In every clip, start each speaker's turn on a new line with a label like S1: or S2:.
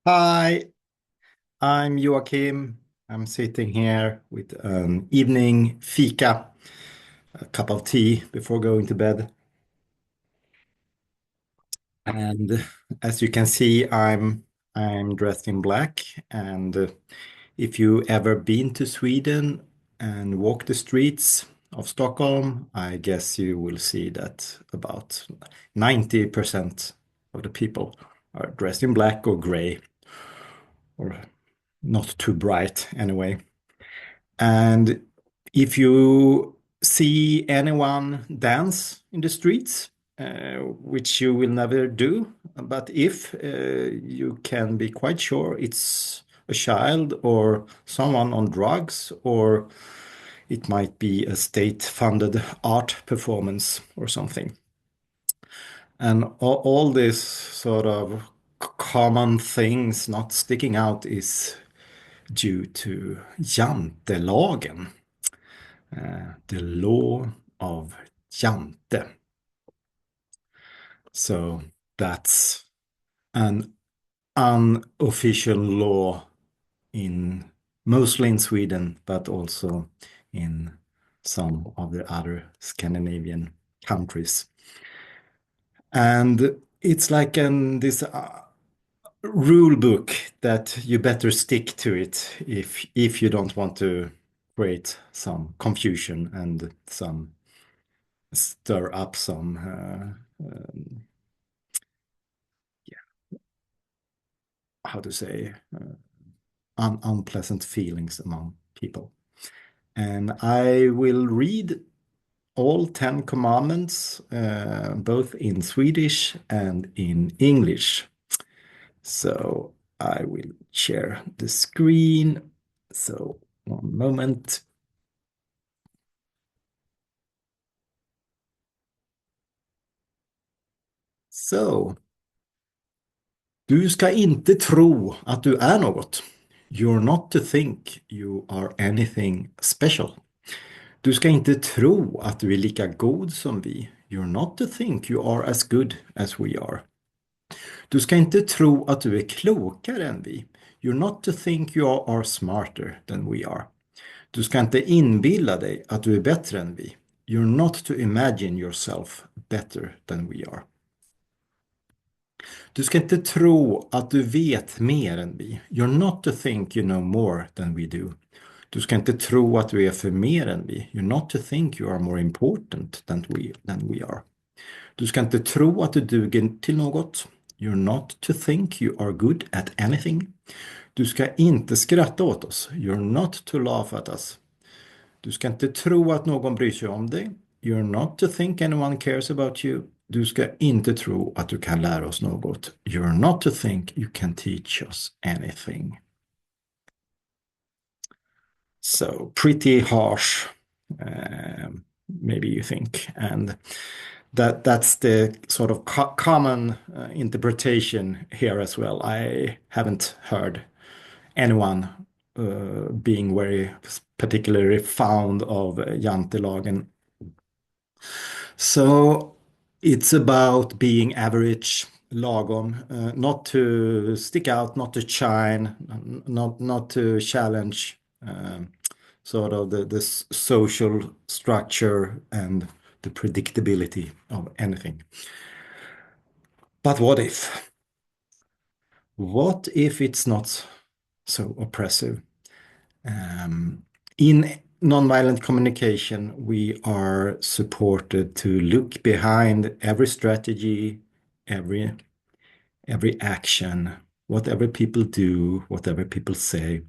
S1: Hi, I'm Joachim. I'm sitting here with an evening fika, a cup of tea before going to bed. And as you can see, I'm dressed in black. And if you ever been to Sweden and walk the streets of Stockholm, I guess you will see that about 90% of the people are dressed in black or gray, or not too bright anyway. And if you see anyone dance in the streets, which you will never do, but if you can be quite sure it's a child or someone on drugs, or it might be a state-funded art performance or something. And all this sort of common things not sticking out is due to Jantelagen. The law of Jante. So that's an unofficial law in mostly in Sweden, but also in some of the other Scandinavian countries. And it's like this rule book that you better stick to it if you don't want to create some confusion and some stir up some how to say unpleasant feelings among people. And I will read all 10 commandments, both in Swedish and in English. So I will share the screen. So one moment. So, du ska inte tro att du är något. You're not to think you are anything special. Du ska inte tro att du är lika god som vi. You're not to think you are as good as we are. Du ska inte tro att du är klokare än vi. You're not to think you are smarter than we are. Du ska inte inbilla dig att du är bättre än vi. You're not to imagine yourself better than we are. Du ska inte tro att du vet mer än vi. You're not to think you know more than we do. Du ska inte tro att du är för mer än vi. You're not to think you are more important than we are. Du ska inte tro att du duger till något. You're not to think you are good at anything. Du ska inte skratta åt oss. You're not to laugh at us. Du ska inte tro att någon bryr sig om dig. You're not to think anyone cares about you. Du ska inte tro att du kan lära oss något. You're not to think you can teach us anything. So pretty harsh, maybe you think, and that's the sort of common interpretation here as well. I haven't heard anyone being very particularly fond of Jantelagen. So it's about being average, lagom, not to stick out, not to shine, not to challenge sort of the social structure and the predictability of anything. But what if? What if it's not so oppressive? In nonviolent communication, we are supported to look behind every strategy, every every action, whatever people do, whatever people say,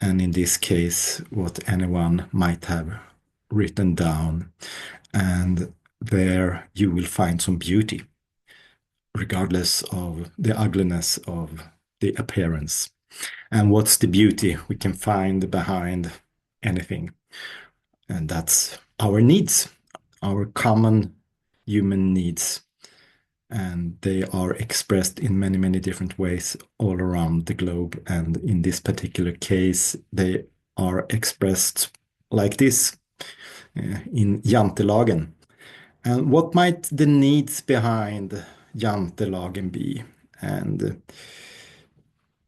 S1: and in this case, what anyone might have written down. And there you will find some beauty, regardless of the ugliness of the appearance. And what's the beauty we can find behind anything? And that's our needs, our common human needs. And they are expressed in many, many different ways all around the globe. And in this particular case, they are expressed like this in Jantelagen. And what might the needs behind Jantelagen be? And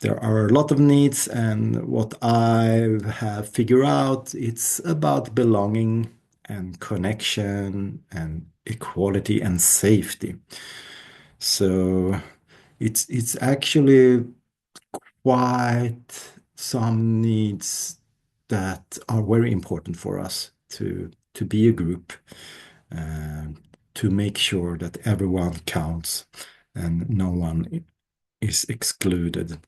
S1: there are a lot of needs, and what I have figured out, it's about belonging and connection and equality and safety. So it's actually quite some needs that are very important for us to be a group, and to make sure that everyone counts and no one is excluded.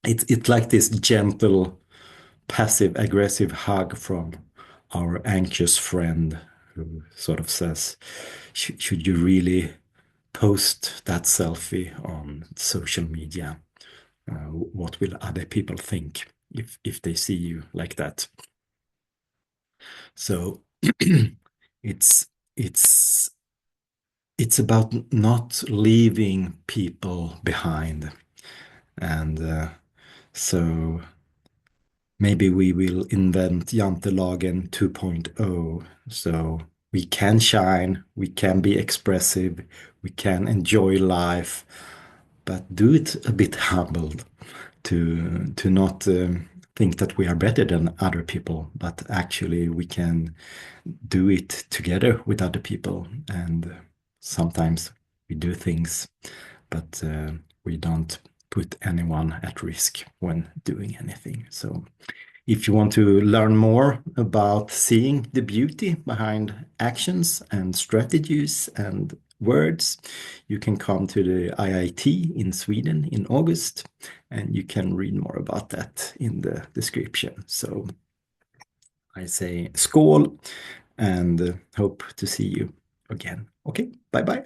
S1: It's like this gentle, passive aggressive hug from our anxious friend who sort of says, should you really post that selfie on social media? What will other people think if they see you like that? So it's it's it's about not leaving people behind, and so maybe we will invent Jantelagen 2.0, so we can shine, we can be expressive, we can enjoy life, but do it a bit humbled, to not think that we are better than other people, but actually we can do it together with other people. And sometimes we do things, but we don't put anyone at risk when doing anything. So if you want to learn more about seeing the beauty behind actions and strategies and words, you can come to the IIT in Sweden in August, and you can read more about that in the description. So I say skål, and hope to see you again. Okay, bye bye.